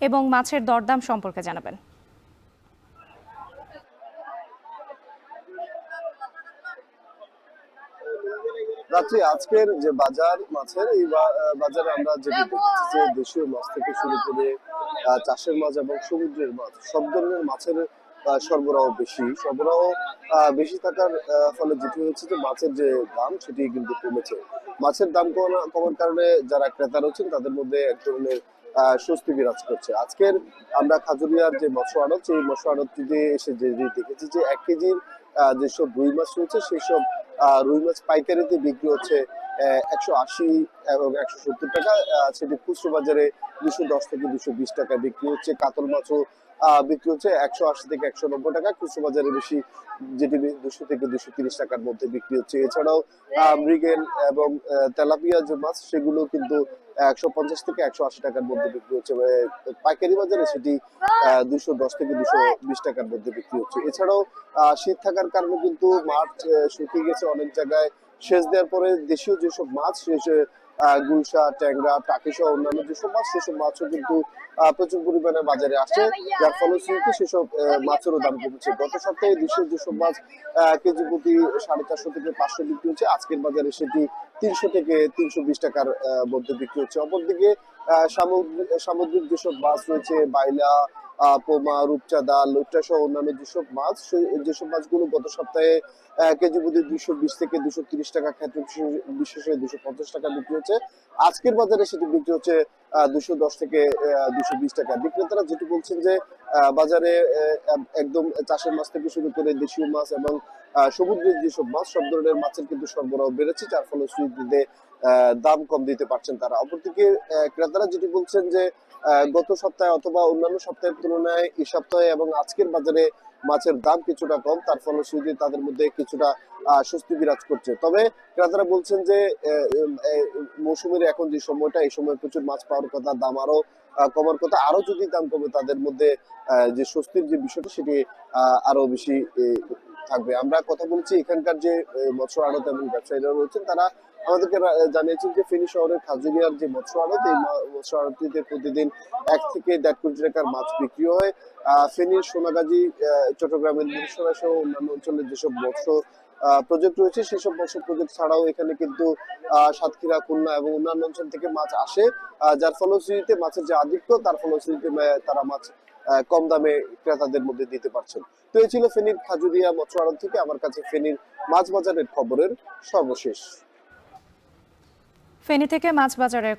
এবং মাছের দরদাম সম্পর্কে জানাবেন। রাত্রি আজকের যে বাজার মাছের এই বাজারে আমরা যেটি দেখেছি যে দেশীয় মাছ থেকে শুরু করে চাষের মাছ এবং সমুদ্রের মাছ সব ধরনের মাছের সরবরাহ বেশি থাকার ফলে যেটি হচ্ছে যে মাছের যে দাম সেটি কিন্তু কমেছে। মাছের দাম কমার কারণে যারা ক্রেতা রয়েছেন তাদের মধ্যে এক ধরনের স্বস্তি বিরাজ করছে। আজকের আমরা খাজুরিয়ার যে মৎস্য আড়ত সেই মৎস্য আড়তটিতে এসে যে দেখেছি যে 1 কেজির যেসব রুই মাছ রয়েছে সেই সব রুই মাছ পাইকারিতে বিক্রি হচ্ছে 180 এবং 170 টাকা। সেটি খুচরো বাজারে 210 থেকে 220 টাকায় বিক্রি হচ্ছে। কাতল মাছও বিক্রি হচ্ছে 180 থেকে 190 টাকা। খুচরো বাজারে বেশি যেটি 200 থেকে 230 টাকার মধ্যে বিক্রি হচ্ছে। এছাড়াও মৃগেল এবং তেলাপিয়া যে মাছ সেগুলো কিন্তু 150 থেকে 180 টাকার মধ্যে বিক্রি হচ্ছে। পাইকারি বাজারে সেটি 210 থেকে 220 টাকার মধ্যে বিক্রি হচ্ছে। এছাড়াও শীত থাকার কারণে কিন্তু মাছ শুকিয়ে গেছে অনেক জায়গায়। সেচ দেওয়ার পরে দেশীয় যেসব মাছ গুলশা, ট্যাংরা, টাকি সহ অন্যান্য যেসব মাছ সেসব মাছও কিন্তু প্রচুর পরিমাণে বাজারে আসে, যার ফলশ্রুতিতে সেসব মাছেরও দাম কমেছে। গত সপ্তাহে দেশীয় যেসব মাছ কেজি প্রতি 450 থেকে 500 বিক্রি হচ্ছে, আজকের বাজারে সেটি 300 থেকে 320 টাকার মধ্যে বিক্রি হচ্ছে। অপরদিকে সামুদ্রিক যেসব মাছ রয়েছে বাইলা, পোমা, রূপচাঁদা, লইট্টা সহ অন্যান্য যেসব মাছগুলো গত সপ্তাহে কেজি প্রতি 220 থেকে 230 টাকা, ক্ষেত্র বিশেষে 250 টাকা বিক্রি হচ্ছে, আজকের বাজারে সেটি বিক্রি হচ্ছে 210 থেকে 220 টাকা। বিক্রেতারা যেটি বলছেন যে বাজারে একদম চাষের মাছ থেকে শুরু করে দেশীয় মাছ এবং সমুদ্রের যেসব মাছ সব ধরনের মাছের কিন্তু সরবরাহ বেড়েছে, যার ফলে সুইদিতে দাম কম দিতে পারছেন তারা। অপরদিকে ক্রেতারা যেটি বলছেন যে গত সপ্তাহে অথবা অন্যান্য সপ্তাহের তুলনায় এই সপ্তাহে এবং আজকের বাজারে মাছের দাম কিছুটা কম, তার ফলশ্রুতিতে তাদের মধ্যে কিছুটা স্বস্তি বিরাজ করছে। তবে ক্রেতারা বলছেন যে মৌসুমের এখন যে সময়টা এই সময় প্রচুর মাছ পাওয়ার কথা, দাম আরো কমার কথা, আরো যদি দাম কমে তাদের মধ্যে যে স্বস্তির যে বিষয়টা সেটি আরো বেশি থাকবে। আমরা কথা বলছি এখানকার যে মৎস্য আড়ত এবং ব্যবসায়ীরা রয়েছেন, তারা আমাদেরকে জানিয়েছেন যে ফেনী শহরের খাজুরিয়ার যে মৎস্য আড়ত এই মৎস্য আড়তটিতে প্রতিদিন 1 থেকে 1.5 কোটি টাকার মাছ বিক্রি হয়। ফেনীর সোনাগাজী, চট্টগ্রামের মিরসরাই সহ অন্যান্য অঞ্চলের যেসব মৎস্য প্রজেক্ট রয়েছে সেসব মৎস্য প্রজেক্ট ছাড়াও এখানে কিন্তু সাতক্ষীরা, খুলনা এবং অন্যান্য অঞ্চল থেকে মাছ আসে, যার ফলশ্রুতিতে মাছের যে আধিক্য তার ফলশ্রুতিতে তারা মাছ কম দামে ক্রেতাদের মধ্যে দিতে পারছেন। তো এই ছিল ফেনীর খাজুরিয়া মৎস্য আড়ত থেকে আমার কাছে ফেনীর মাছ বাজারের খবরের সর্বশেষ। ফেনী থেকে মাছ বাজারের